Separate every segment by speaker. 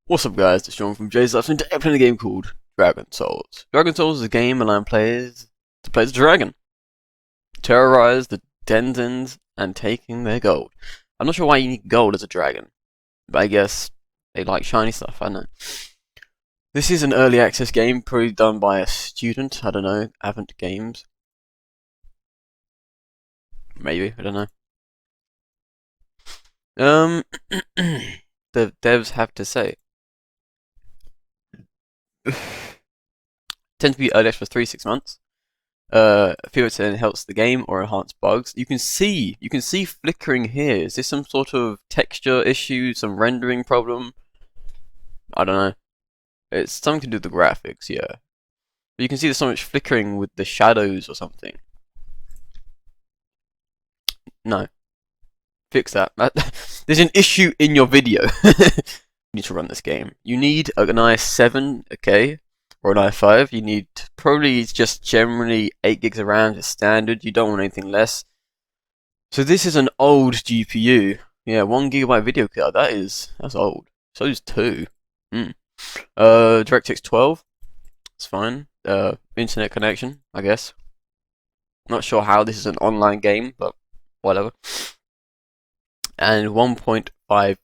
Speaker 1: What's up guys, it's Sean from JSUS and today I'm playing a game called Dragon Souls. Dragon Souls is a game allowing players to play as a dragon, terrorize the denizens and taking their gold. I'm not sure why you need gold as a dragon, but I guess they like shiny stuff, I don't know. This is an early access game, probably done by a student, I don't know, Avant Games. Maybe, I don't know. The devs have to say. Tend to be early access for 3 to 6 months. Feel it helps the game or enhance bugs. You can see flickering here. Is this some sort of texture issue, some rendering problem? I don't know. It's something to do with the graphics, yeah. But you can see there's so much flickering with the shadows or something. No. Fix that. There's an issue in your video. You need to run this game. You need an i7, okay, or an i5. You need probably just generally 8 gigs of RAM, just standard. You don't want anything less. So this is an old GPU. Yeah, 1 gigabyte video card. That's old. So is 2. DirectX 12. It's fine. Internet connection, I guess. Not sure how this is an online game, but whatever. And 1.5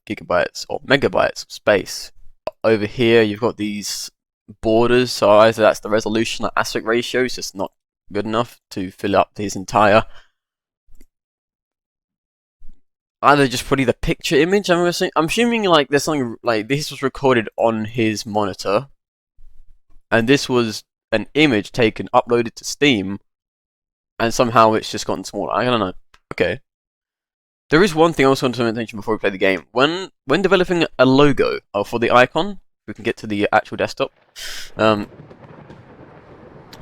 Speaker 1: gigabytes or megabytes of space. Over here you've got these borders, so either that's the resolution or aspect ratio, it's just not good enough to fill up his entire, either just probably the picture image. I'm assuming like there's something like this was recorded on his monitor and this was an image taken, uploaded to Steam, and somehow it's just gotten smaller. I don't know. Okay. There is one thing I also want to mention before we play the game. When developing a logo for the icon, we can get to the actual desktop.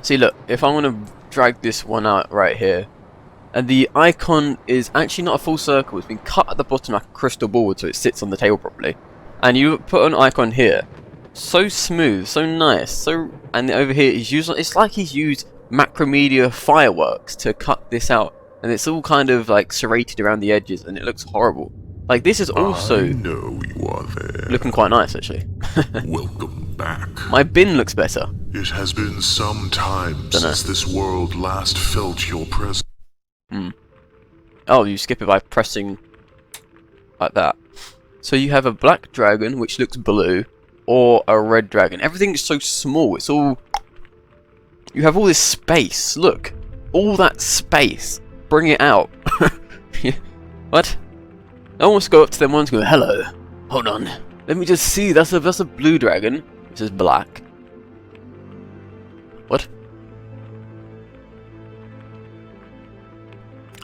Speaker 1: See, look, if I want to drag this one out right here, and the icon is actually not a full circle. It's been cut at the bottom like a crystal ball so it sits on the table properly. And you put an icon here, so smooth, so nice, and over here he's used. It's like he's used Macromedia fireworks to cut this out. And it's all kind of like serrated around the edges, and it looks horrible. Like this is also
Speaker 2: I know you are there.
Speaker 1: looking quite nice, actually.
Speaker 2: Welcome back.
Speaker 1: My bin looks better.
Speaker 2: It has been some time since this world last felt your presence.
Speaker 1: Oh, you skip it by pressing like that. So you have a black dragon, which looks blue, or a red dragon. Everything's so small. It's all. You have all this space. Look, all that space. Bring it out. What? I almost go up to them once and go, hello. Hold on. Let me just see. That's a blue dragon. This is black. What?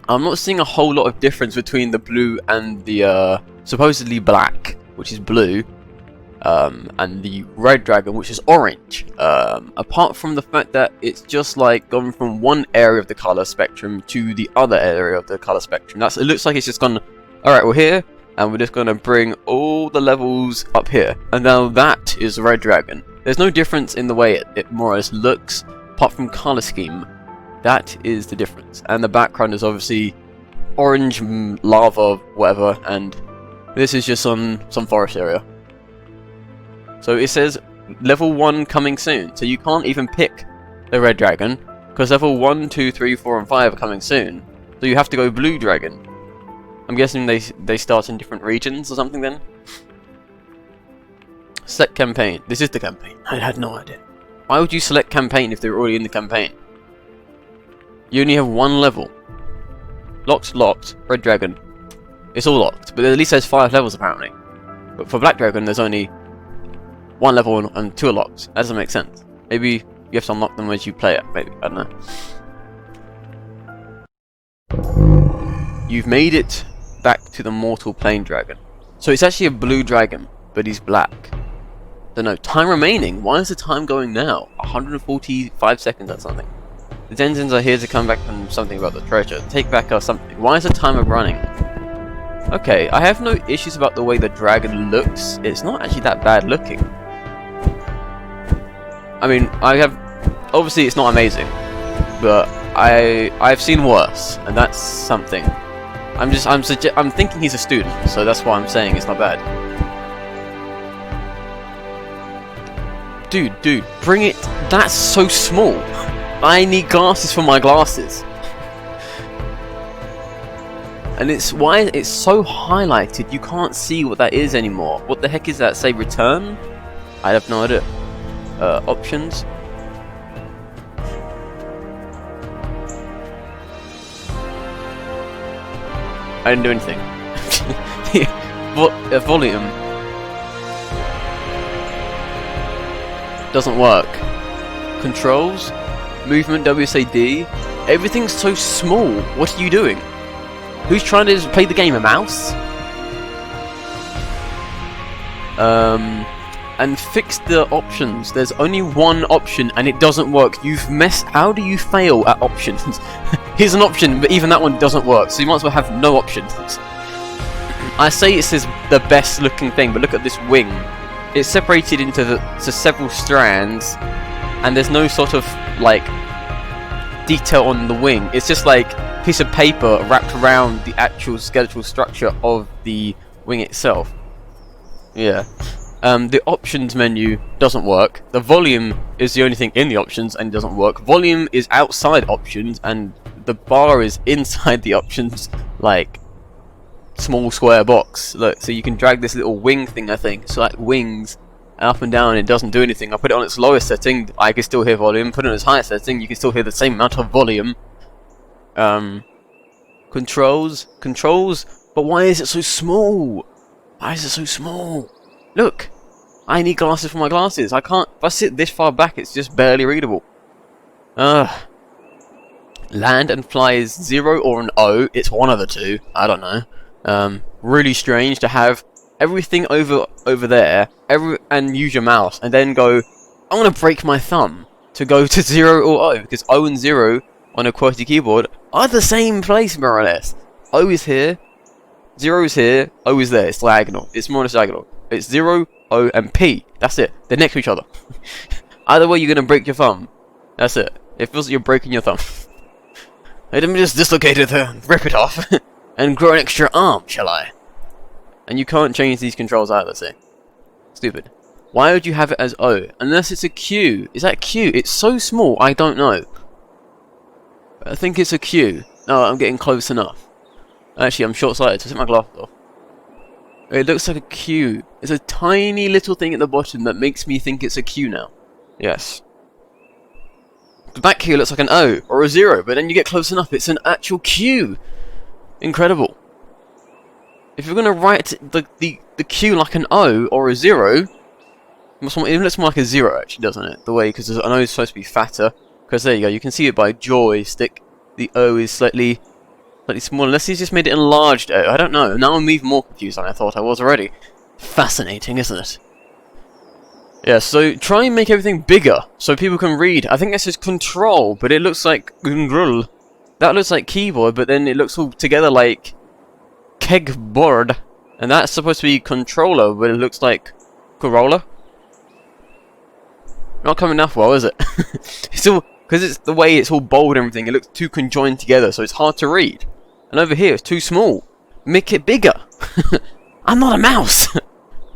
Speaker 1: I'm not seeing a whole lot of difference between the blue and the supposedly black, which is blue, and the red dragon, which is orange. Apart from the fact that it's just like gone from one area of the color spectrum to the other area of the color spectrum. It looks like it's just gone. All right, we're here, and we're just gonna bring all the levels up here, and now that is red dragon. There's no difference in the way it more or less looks, apart from color scheme. That is the difference, and the background is obviously orange, lava, whatever, and this is just some forest area. So it says level 1 coming soon, so you can't even pick the red dragon, because level 1, 2, 3, 4 and 5 are coming soon. So you have to go blue dragon. I'm guessing they start in different regions or something then? Select campaign. This is the campaign. I had no idea. Why would you select campaign if they're already in the campaign? You only have one level. Locked, red dragon. It's all locked, but at least there's 5 levels apparently. But for black dragon there's only 1 level and 2 are locked. That doesn't make sense. Maybe you have to unlock them as you play it. Maybe, I don't know. You've made it back to the mortal plane dragon. So it's actually a blue dragon, but he's black. Don't know. Time remaining. Why is the time going now? 145 seconds or something. The denizens are here to come back from something about the treasure. Take back or something. Why is the timer running? Okay, I have no issues about the way the dragon looks. It's not actually that bad looking. I mean, obviously it's not amazing, but I've seen worse, and that's something. I'm thinking he's a student, so that's why I'm saying it's not bad. dude, bring it. That's so small. I need glasses for my glasses. And it's why it's so highlighted. You can't see what that is anymore. What the heck is that? Say return? I have no idea. Options. I didn't do anything. Volume doesn't work. Controls, movement, WSAD. Everything's so small. What are you doing? Who's trying to play the game? A mouse? And fix the options. There's only one option and it doesn't work. You've messed. How do you fail at options? Here's an option, but even that one doesn't work. So you might as well have no options. I say this is the best looking thing, but look at this wing. It's separated into several strands, and there's no sort of like detail on the wing. It's just like a piece of paper wrapped around the actual skeletal structure of the wing itself. Yeah. The options menu doesn't work. The volume is the only thing in the options and it doesn't work. Volume is outside options and the bar is inside the options, like small square box. Look, so you can drag this little wing thing, I think. So like wings up and down, it doesn't do anything. I put it on its lowest setting, I can still hear volume. Put it on its highest setting, you can still hear the same amount of volume. Controls, but why is it so small? Why is it so small? Look, I need glasses for my glasses. I can't. If I sit this far back, it's just barely readable. Land and fly is 0 or an O. It's one of the two. I don't know. Really strange to have everything over there, and use your mouse, and then go, I want to break my thumb to go to 0 or O, because O and 0 on a QWERTY keyboard are the same place, more or less. O is here, 0 is here, O is there. It's diagonal. It's more or less diagonal. It's 0, O, and P. That's it. They're next to each other. Either way, you're going to break your thumb. That's it. It feels like you're breaking your thumb. Let me just dislocate it there, rip it off, and grow an extra arm, shall I? And you can't change these controls either, see? Stupid. Why would you have it as O? Unless it's a Q. Is that Q? It's so small, I don't know. I think it's a Q. No, I'm getting close enough. Actually, I'm short-sighted, so I take my glasses off. It looks like a Q. It's a tiny little thing at the bottom that makes me think it's a Q now. Yes. The back here looks like an O or a 0, but then you get close enough, it's an actual Q. Incredible. If you're going to write the Q like an O or a 0, it looks more like a 0 actually, doesn't it? The way, because an O is supposed to be fatter. Because there you go, you can see it by joystick. The O is slightly smaller, unless he's just made it enlarged. I don't know. Now I'm even more confused than I thought I was already. Fascinating, isn't it? Yeah, so try and make everything bigger so people can read. I think that says control, but it looks like control. That looks like keyboard, but then it looks all together like kegboard. And that's supposed to be controller, but it looks like Corolla. Not coming off well, is it? It's still, because it's the way it's all bold and everything, it looks too conjoined together, so it's hard to read. And over here, it's too small. Make it bigger. I'm not a mouse.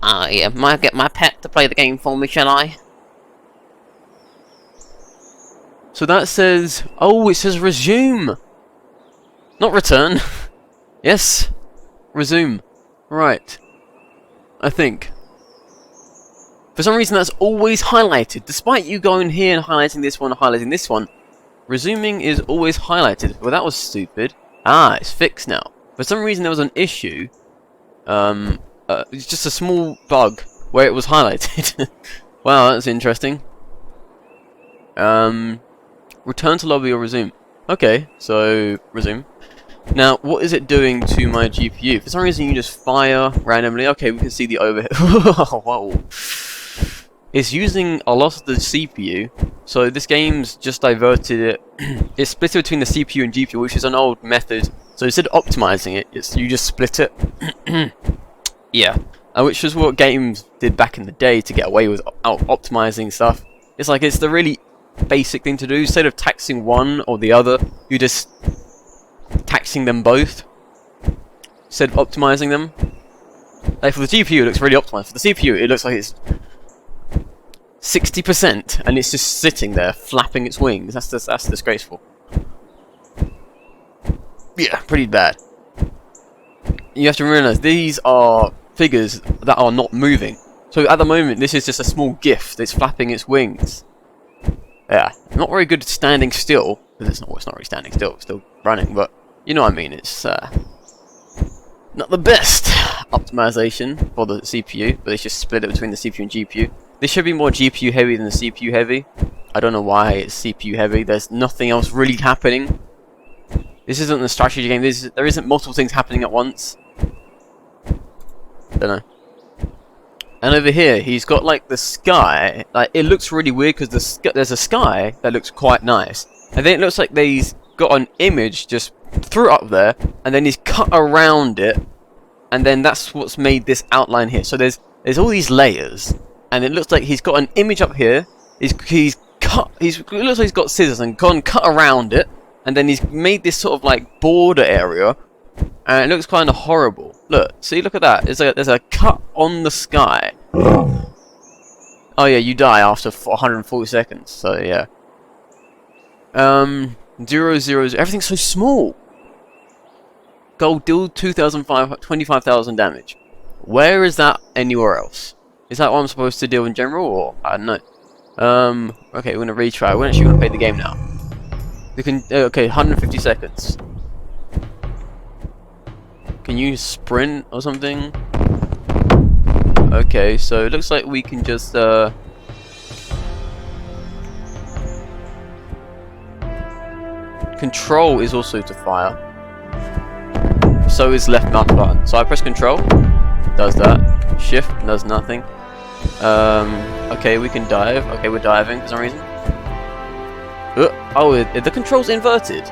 Speaker 1: Might get my pet to play the game for me, shall I? So that says, oh, it says resume. Not return. Yes, resume. Right. I think. For some reason that's always highlighted. Despite you going here and highlighting this one, resuming is always highlighted. Well, that was stupid. Ah, it's fixed now. For some reason there was an issue. It's just a small bug where it was highlighted. Wow, that's interesting. Return to lobby or resume. Okay, so resume. Now, what is it doing to my GPU? For some reason you just fire randomly. Okay, we can see the overhead. Whoa. It's using a lot of the CPU, so this game's just diverted it. It's split it between the CPU and GPU, which is an old method. So instead of optimizing it, you just split it. Yeah, which was what games did back in the day to get away with optimizing stuff. It's like, it's the really basic thing to do. Instead of taxing one or the other, you're just taxing them both instead of optimizing them. Like for the GPU, it looks really optimized. For the CPU, it looks like it's 60%, and it's just sitting there flapping its wings. That's disgraceful. Yeah, pretty bad. You have to realize these are figures that are not moving. So at the moment, this is just a small GIF that's flapping its wings. Yeah, not very good at standing still. It's not really standing still. It's still running, but you know what I mean. It's not the best optimization for the CPU, but it's just split it between the CPU and GPU. This should be more GPU heavy than the CPU heavy. I don't know why it's CPU heavy. There's nothing else really happening. This isn't a strategy game. There isn't multiple things happening at once. Don't know. And over here, he's got like the sky. Like it looks really weird because there's a sky that looks quite nice, and then it looks like he's got an image just threw up there, and then he's cut around it, and then that's what's made this outline here. So there's all these layers, and it looks like he's got an image up here. It looks like he's got scissors and gone cut around it, and then he's made this sort of like border area, and it looks kind of horrible. Look, see, look at that. There's a cut on the sky. Oh yeah, you die after 140 seconds. So yeah. 0, 0, everything's so small. Gold deal 25,000 damage. Where is that anywhere else? Is that what I'm supposed to deal in general, or I don't know. Okay, we're gonna retry. We're actually gonna play the game now. We can. Okay, 150 seconds. Can you sprint or something? Okay, so it looks like we can just Control is also to fire. So is left mouse button. So I press Control, does that. Shift does nothing. Okay, we can dive. Okay, we're diving for some reason. Oh, the control's inverted.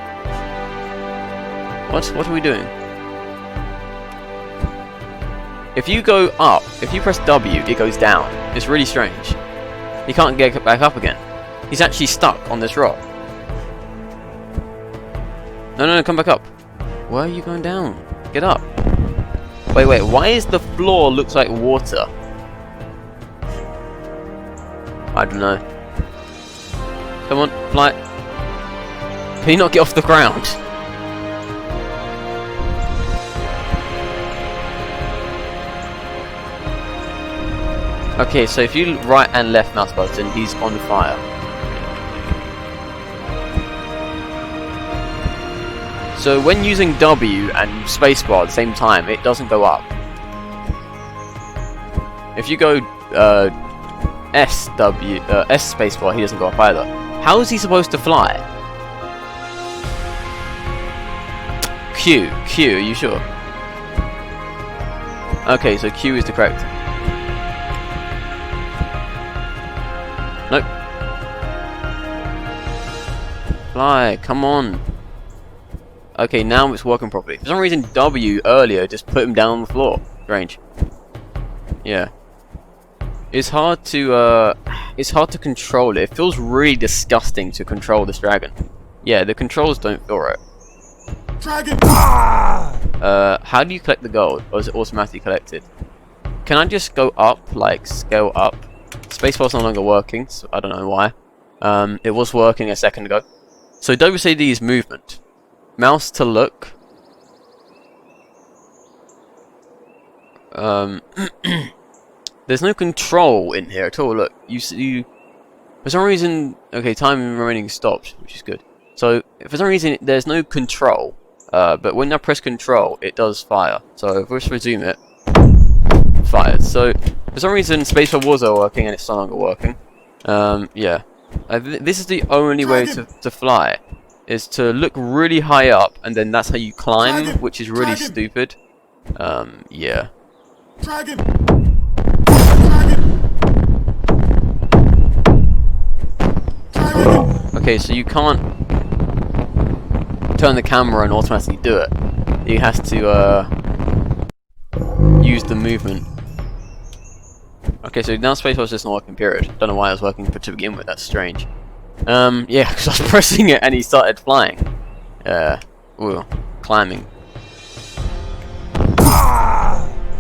Speaker 1: What are we doing? If you go up, if you press W, it goes down. It's really strange. He can't get back up again. He's actually stuck on this rock. No, come back up. Why are you going down? Get up. Wait, why is the floor looks like water? I don't know. Come on, fly. Can you not get off the ground? Okay, so if you right and left mouse button, he's on fire. So when using W and spacebar at the same time, it doesn't go up. If you go S spacebar, he doesn't go up either. How is he supposed to fly? Q, are you sure? Okay, so Q is the correct. Nope. Fly, come on. Okay, now it's working properly. For some reason, W earlier just put him down on the floor. Strange. Yeah. It's hard to control it. It feels really disgusting to control this dragon. Yeah, the controls don't feel right.
Speaker 3: Dragon!
Speaker 1: How do you collect the gold? Or is it automatically collected? Can I just go up, like scale up? Spacebar's no longer working, so I don't know why. It was working a second ago. So WCD is movement. Mouse to look. There's no control in here at all. Look, you for some reason. Okay, time remaining stopped, which is good. So for some reason, there's no control. But when I press Control, it does fire. So if we just resume it, fired. So for some reason, spacebar was working and it's no longer working. Yeah. This is the only way to fly. Is to look really high up, and then that's how you climb, which is really stupid. Yeah.
Speaker 3: Dragon!
Speaker 1: Okay, so you can't turn the camera and automatically do it. You have to use the movement. Okay, so now spacebar's just not working, period. Don't know why it was working to begin with, that's strange. Yeah, because I was pressing it and he started flying. Ooh, climbing.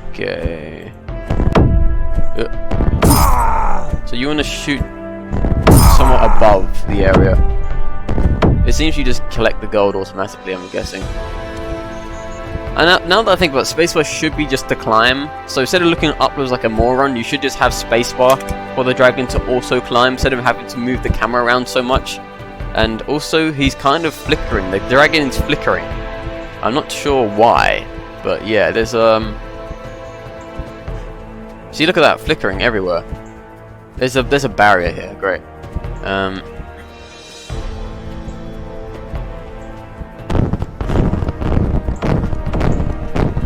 Speaker 1: Okay. So you want to shoot somewhat above the area. It seems you just collect the gold automatically, I'm guessing. And now that I think about it, spacebar should be just to climb. So instead of looking upwards like a moron, you should just have spacebar for the dragon to also climb, instead of having to move the camera around so much. And also, he's kind of flickering. The dragon is flickering. I'm not sure why, but yeah, there's see, look at that, flickering everywhere. There's a barrier here. Great.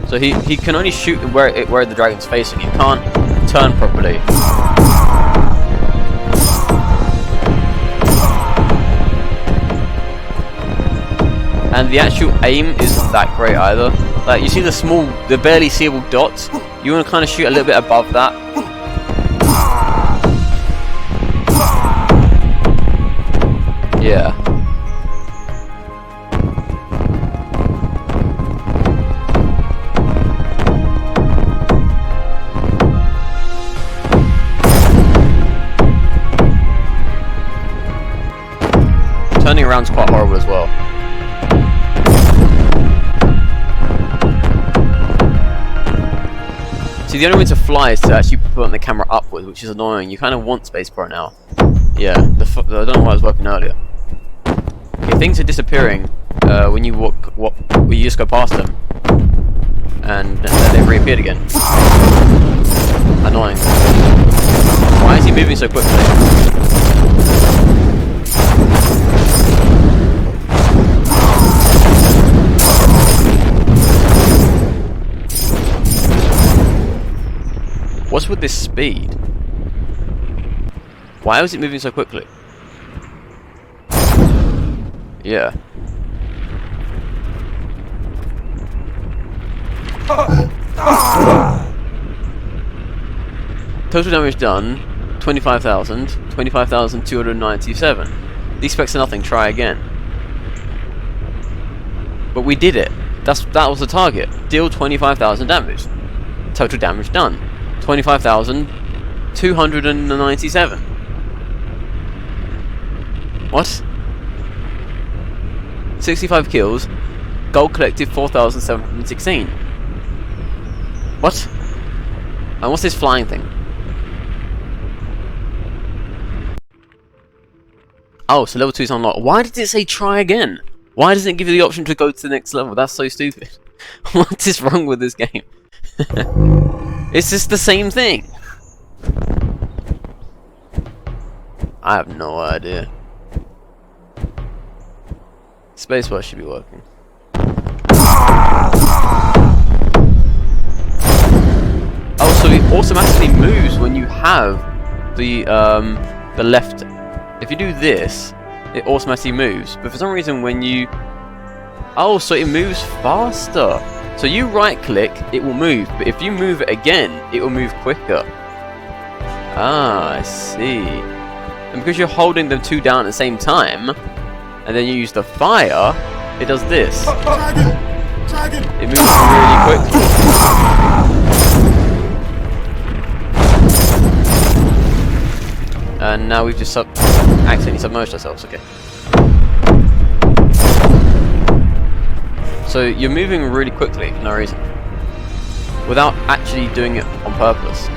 Speaker 1: So he can only shoot where the dragon's facing. He can't turn properly. And the actual aim isn't that great either. Like, you see the barely seeable dots? You want to kind of shoot a little bit above that. Yeah. Turning around's quite horrible as well. See, the only way to fly is to actually put the camera upwards, which is annoying. You kind of want spacebar now. Yeah, I don't know why I was working earlier. Okay, things are disappearing when you when you just go past them, and then they reappeared again. Annoying. Why is he moving so quickly? What's with this speed? Why was it moving so quickly? Yeah. Total damage done, 25,000, 25,297. These specs are nothing, try again. But we did it. That was the target. Deal 25,000 damage. Total damage done. 25,297. What? 65 kills. Gold collected 4,716. What? And what's this flying thing? Oh, so level 2 is unlocked. Why did it say try again? Why doesn't it give you the option to go to the next level? That's so stupid. What is wrong with this game? It's just the same thing. I have no idea. Spacebar should be working. Oh, so it automatically moves when you have the left. If you do this, it automatically moves. But for some reason, when you so it moves faster. So you right click, it will move, but if you move it again, it will move quicker. Ah, I see. And because you're holding them two down at the same time, and then you use the fire, it does this.
Speaker 3: Dragon!
Speaker 1: It moves really quickly. And now we've just accidentally submerged ourselves, okay. So you're moving really quickly for no reason, without actually doing it on purpose.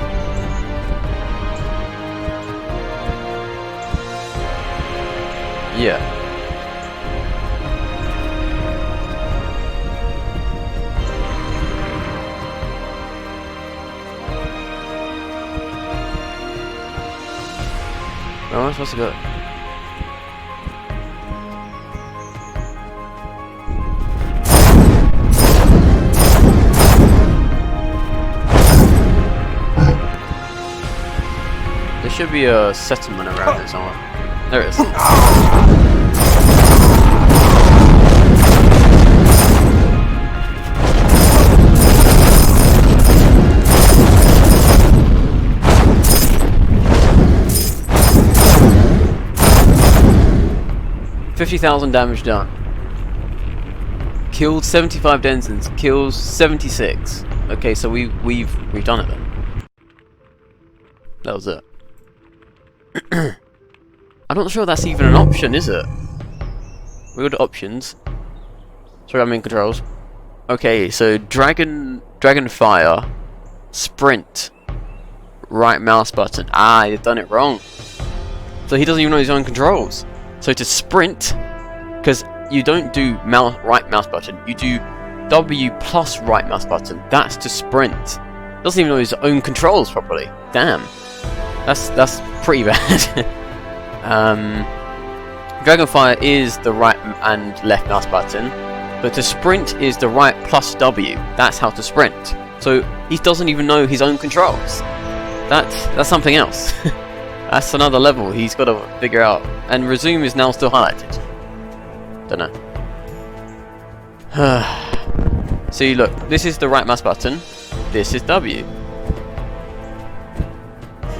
Speaker 1: Yeah. Where am I supposed to go? There should be a settlement around it somewhere. There it is. $50,000 damage done. Killed 75 denizens. Kills 76. Okay, so we've done it then. That was it. I'm not sure that's even an option, is it? We go to options. Sorry, I'm in controls. Okay, so Dragon Fire, Sprint, right mouse button. Ah, you've done it wrong. So he doesn't even know his own controls. So to sprint, because you don't do right mouse button, you do W plus right mouse button. That's to sprint. Doesn't even know his own controls properly. Damn, that's pretty bad. Dragonfire is the right and left mouse button, but to sprint is the right plus W. That's how to sprint. So he doesn't even know his own controls. That's something else. That's another level he's got to figure out. And resume is now still highlighted. Don't know. See, look, this is the right mouse button. This is W.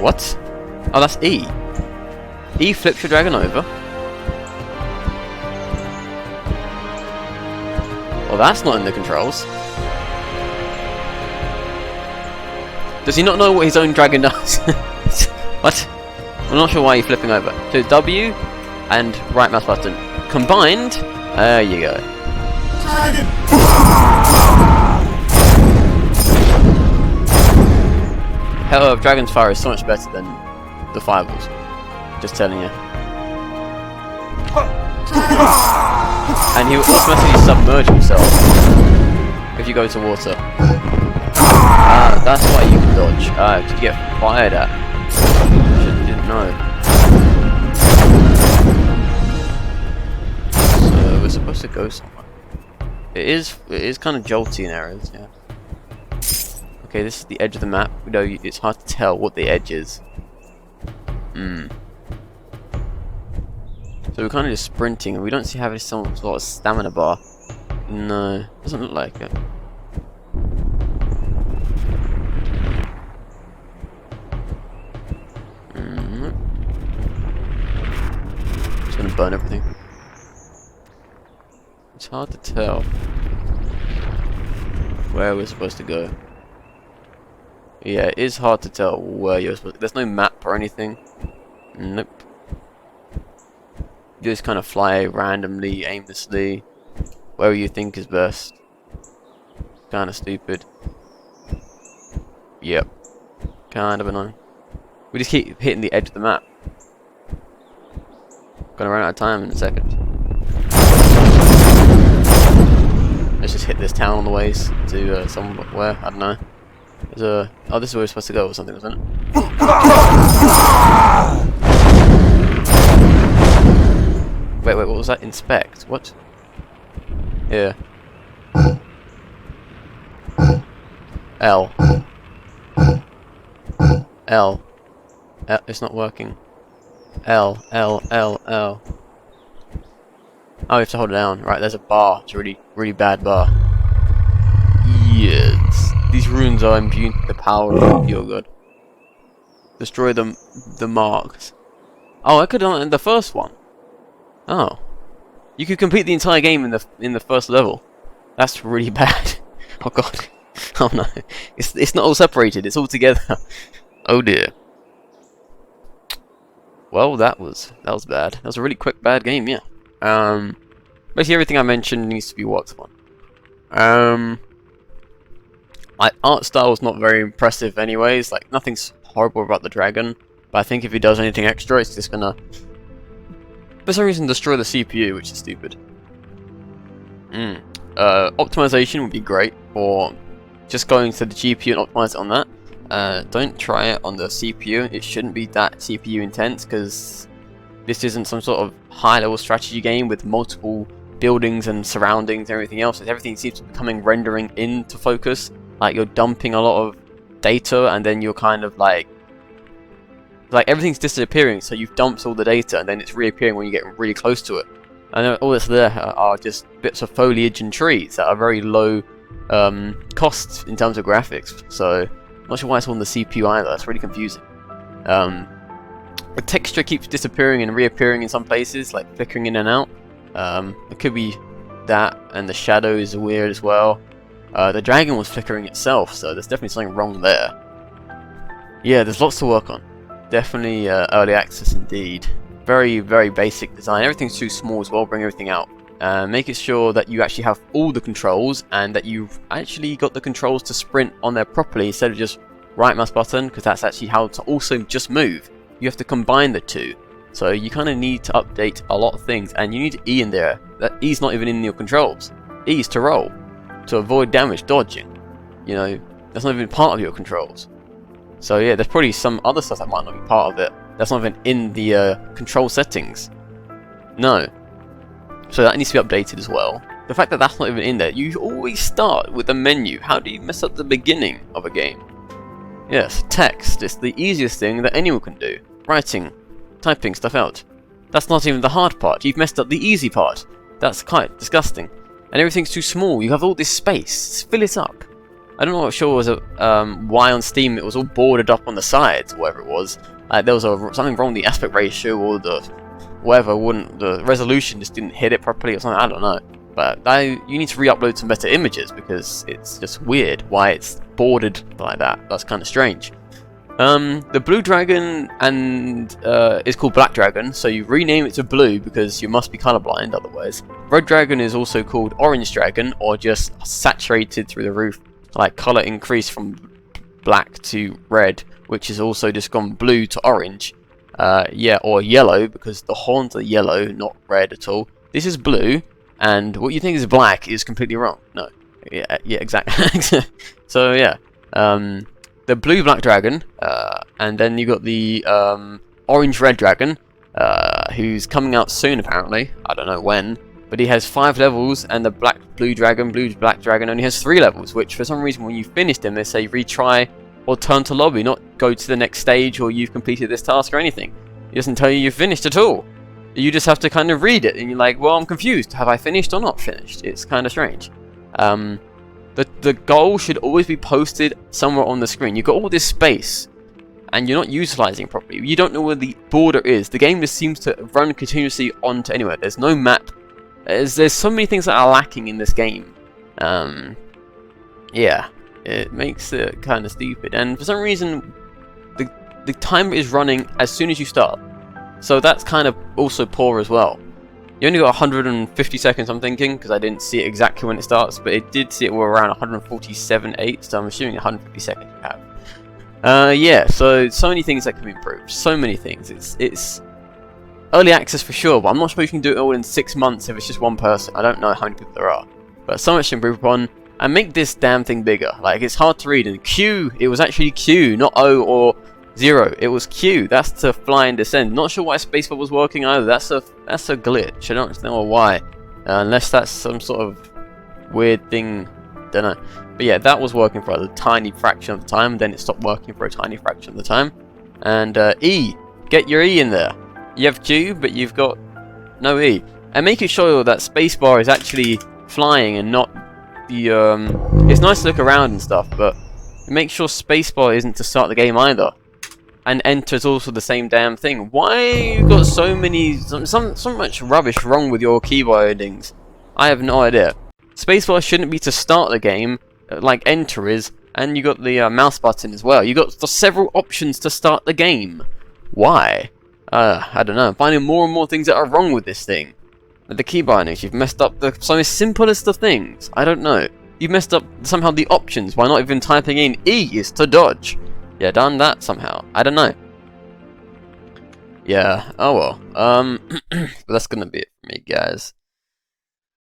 Speaker 1: What? Oh, that's E. E flips your dragon over. Well, that's not in the controls. Does he not know what his own dragon does? What? I'm not sure why he's flipping over. So W and right mouse button combined. There you go.
Speaker 3: Dragon!
Speaker 1: Hell of Dragon's Fire is so much better than the Fireballs. Just telling you. And he will automatically submerge himself if you go to water. Ah, that's why you can dodge. Ah, to get fired at. Didn't know. So we're supposed to go somewhere. It is kind of jolty in areas, yeah. Okay, this is the edge of the map. You know, it's hard to tell what the edge is. So we're kind of just sprinting, and we don't see having some sort of stamina bar. No, doesn't look like it. Just gonna burn everything. It's hard to tell where we're supposed to go. Yeah, it is hard to tell where you're supposed to. There's no map or anything. Nope. You just kind of fly randomly, aimlessly, wherever you think is best. Kind of stupid. Yep. Kind of annoying. We just keep hitting the edge of the map. Gonna run out of time in a second. Let's just hit this town on the ways to somewhere. I don't know. There's a. Oh, this is where we're supposed to go or something, wasn't it? Wait, what was that? Inspect? What? Yeah. L. L. It's not working. L. L. L. L. Oh, we have to hold it down. Right, there's a bar. It's a really, really bad bar. Yes. These runes are imbued with the power of your god. Destroy the marks. Oh, I could have done it in the first one. Oh, you could complete the entire game in the first level. That's really bad. Oh god. Oh no. It's not all separated. It's all together. Oh dear. Well, that was bad. That was a really quick bad game. Yeah. Basically everything I mentioned needs to be worked on. Art style is not very impressive, anyways. Like nothing's horrible about the dragon, but I think if he does anything extra, it's just gonna, for some reason, destroy the CPU, which is stupid. Optimization would be great for just going to the GPU and optimize it on that. Don't try it on the CPU. It shouldn't be that CPU intense, because this isn't some sort of high-level strategy game with multiple buildings and surroundings and everything else. Everything seems to be coming rendering into focus. Like you're dumping a lot of data, and then you're kind of like everything's disappearing. So you've dumped all the data, and then it's reappearing when you get really close to it. And all that's there are just bits of foliage and trees that are very low costs in terms of graphics. So I'm not sure why it's on the CPU either. It's really confusing. The texture keeps disappearing and reappearing in some places, like flickering in and out. It could be that, and the shadows are weird as well. The dragon was flickering itself, so there's definitely something wrong there. Yeah, there's lots to work on. Definitely early access indeed. Very, very basic design. Everything's too small as well. Bring everything out. Make it sure that you actually have all the controls and that you've actually got the controls to sprint on there properly instead of just right mouse button, because that's actually how to also just move. You have to combine the two. So you kind of need to update a lot of things, and you need E in there. That E's not even in your controls. E is to roll, to avoid damage, dodging. You know, that's not even part of your controls. So yeah, there's probably some other stuff that might not be part of it. That's not even in the control settings. No. So that needs to be updated as well. The fact that that's not even in there, you always start with the menu. How do you mess up the beginning of a game? Yes, text. It's the easiest thing that anyone can do. Writing, typing stuff out. That's not even the hard part. You've messed up the easy part. That's quite disgusting. And everything's too small. You have all this space. Fill it up. I don't know sure was why on Steam it was all bordered up on the sides, or whatever it was. There was something wrong with the aspect ratio, or the whatever. The resolution just didn't hit it properly, or something. I don't know. But you need to re-upload some better images, because it's just weird why it's bordered like that. That's kind of strange. The Blue Dragon is called Black Dragon, so you rename it to Blue because you must be colorblind otherwise. Red Dragon is also called Orange Dragon, or just saturated through the roof, like color increase from black to red, which is also just gone blue to orange. Yeah, or yellow, because the horns are yellow, not red at all. This is blue, and what you think is black is completely wrong. No. Yeah, exactly. So yeah, the Blue Black Dragon, and then you got the Orange Red Dragon, who's coming out soon apparently. I don't know when, but he has 5 levels, and the Blue Black Dragon only has 3 levels, which for some reason when you finish them they say retry or turn to lobby, not go to the next stage or you've completed this task or anything. It doesn't tell you you've finished at all. You just have to kind of read it, and you're like, well, I'm confused. Have I finished or not finished? It's kind of strange. The goal should always be posted somewhere on the screen. You've got all this space, and you're not utilizing properly. You don't know where the border is. The game just seems to run continuously onto anywhere. There's no map. There's so many things that are lacking in this game. Yeah, it makes it kind of stupid. And for some reason, the timer is running as soon as you start. So that's kind of also poor as well. You only got 150 seconds, I'm thinking, because I didn't see it exactly when it starts, but it did see it were around 147.8, so I'm assuming 150 seconds you have. Yeah, so many things that can be improved. So many things. It's early access for sure, but I'm not sure you can do it all in 6 months if it's just one person. I don't know how many people there are. But so much to improve upon, and make this damn thing bigger. Like, it's hard to read, and Q, it was actually Q, not O or 0. It was Q. That's to fly and descend. Not sure why spacebar was working either. That's a glitch. I don't know why. Unless that's some sort of weird thing. Don't know. But yeah, that was working for a tiny fraction of the time. Then it stopped working for a tiny fraction of the time. And E. Get your E in there. You have Q, but you've got no E. And make it sure that spacebar is actually flying and not the it's nice to look around and stuff, but make sure spacebar isn't to start the game either. And enter is also the same damn thing. Why you got so much rubbish wrong with your keyboardings? I have no idea. Spacebar shouldn't be to start the game, like enter is, and you got the mouse button as well. You got several options to start the game. Why? I don't know. I'm finding more and more things that are wrong with this thing. With the key bindings, you've messed up the some simplest of things. I don't know. You've messed up somehow the options by not even typing in E is to dodge. Yeah, done that somehow. I don't know. Yeah, oh well. But that's gonna be it for me, guys.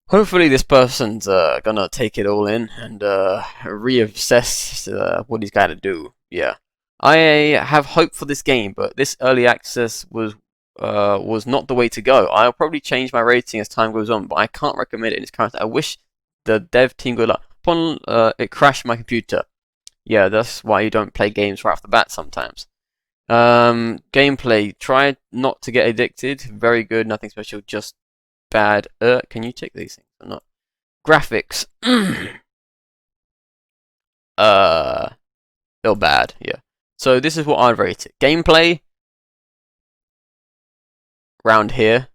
Speaker 1: Hopefully this person's gonna take it all in and reassess what he's gotta do. Yeah. I have hope for this game, but this early access was not the way to go. I'll probably change my rating as time goes on, but I can't recommend it in its current. I wish the dev team would like. Upon it crashed my computer. Yeah, that's why you don't play games right off the bat sometimes. Gameplay. Try not to get addicted. Very good. Nothing special. Just bad. Can you check these things or not? Graphics. They're bad. Yeah. So this is what I'd rate it. Gameplay. Around here.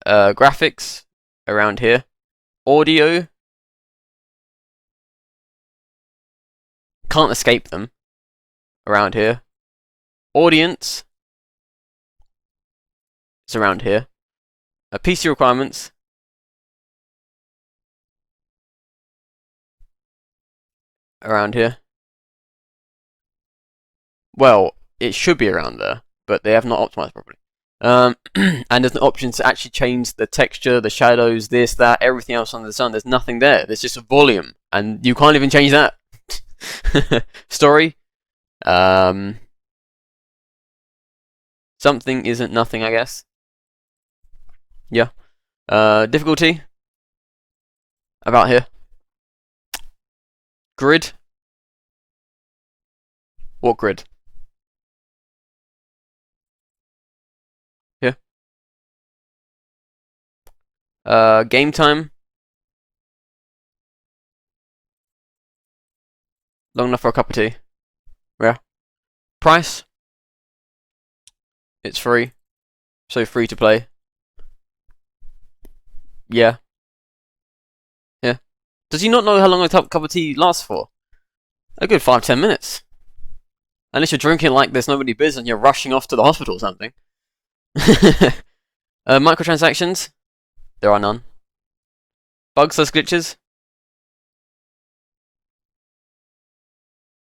Speaker 1: Graphics. Around here. Audio. Can't escape them. Around here. Audience is around here. PC requirements around here. Well, it should be around there, but they have not optimized properly. And there's an option to actually change the texture, the shadows, this, that, everything else under the sun. There's nothing there. There's just a volume, and you can't even change that. Story. Something isn't nothing, I guess. Yeah. Difficulty. About here. Grid. What grid? Here. Game time. Long enough for a cup of tea. Yeah. Price. It's free. So free to play. Yeah. Yeah. Does he not know how long a cup of tea lasts for? A good 5-10 minutes. Unless you're drinking like there's nobody business and you're rushing off to the hospital or something. Microtransactions. There are none. Bugs / glitches.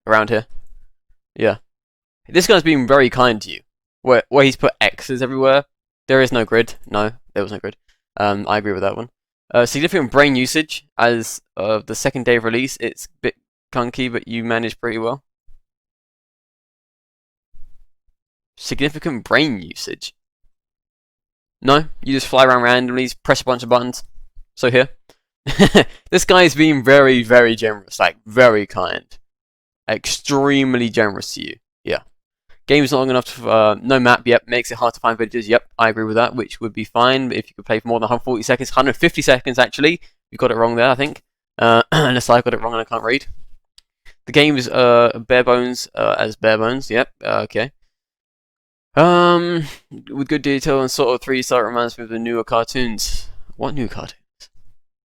Speaker 1: Around here. Yeah. This guy's been very kind to you. Where he's put X's everywhere. There is no grid. No, there was no grid. I agree with that one. Significant brain usage. As of the second day of release, it's a bit clunky, but you managed pretty well. Significant brain usage. No, you just fly around randomly, press a bunch of buttons. So here. This guy's being very, very generous. Like, very kind. Extremely generous to you. Yeah. Game's not long enough to, no map, yep, makes it hard to find villages, yep, I agree with that, which would be fine if you could play for more than 140 seconds, 150 seconds actually, you got it wrong there, I think, unless I got it wrong and I can't read. The game is, bare bones, as bare bones, yep, okay. With good detail and sort of 3-star reminds me of the newer cartoons. What new cartoons?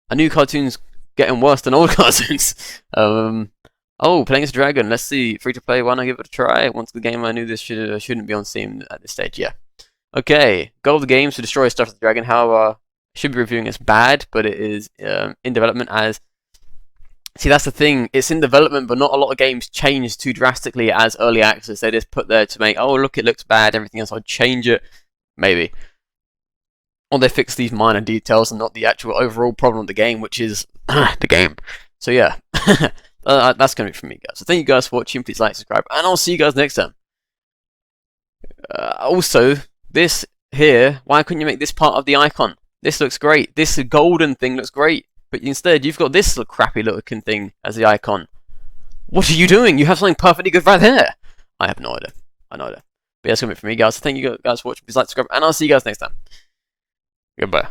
Speaker 1: A new cartoon's getting worse than old cartoons. Oh, Playing as a Dragon. Let's see. Free to play. Why not give it a try? Once the game, I knew this shouldn't be on Steam at this stage. Yeah. Okay. Goal of the game is to destroy Stuff of the Dragon. However, I should be reviewing as bad, but it is in development as. See, that's the thing. It's in development, but not a lot of games change too drastically as early access. They just put there to make. Oh, look, it looks bad. Everything else, I'll change it. Maybe. Or they fix these minor details and not the actual overall problem of the game, which is the game. So yeah. That's going to be from me, guys. So thank you guys for watching. Please like, subscribe, and I'll see you guys next time. Also, this here, why couldn't you make this part of the icon? This looks great. This golden thing looks great. But instead, you've got this little crappy looking thing as the icon. What are you doing? You have something perfectly good right there. I have no idea. I know that. But yeah, that's going to be from me, guys. So thank you guys for watching. Please like, subscribe, and I'll see you guys next time. Goodbye.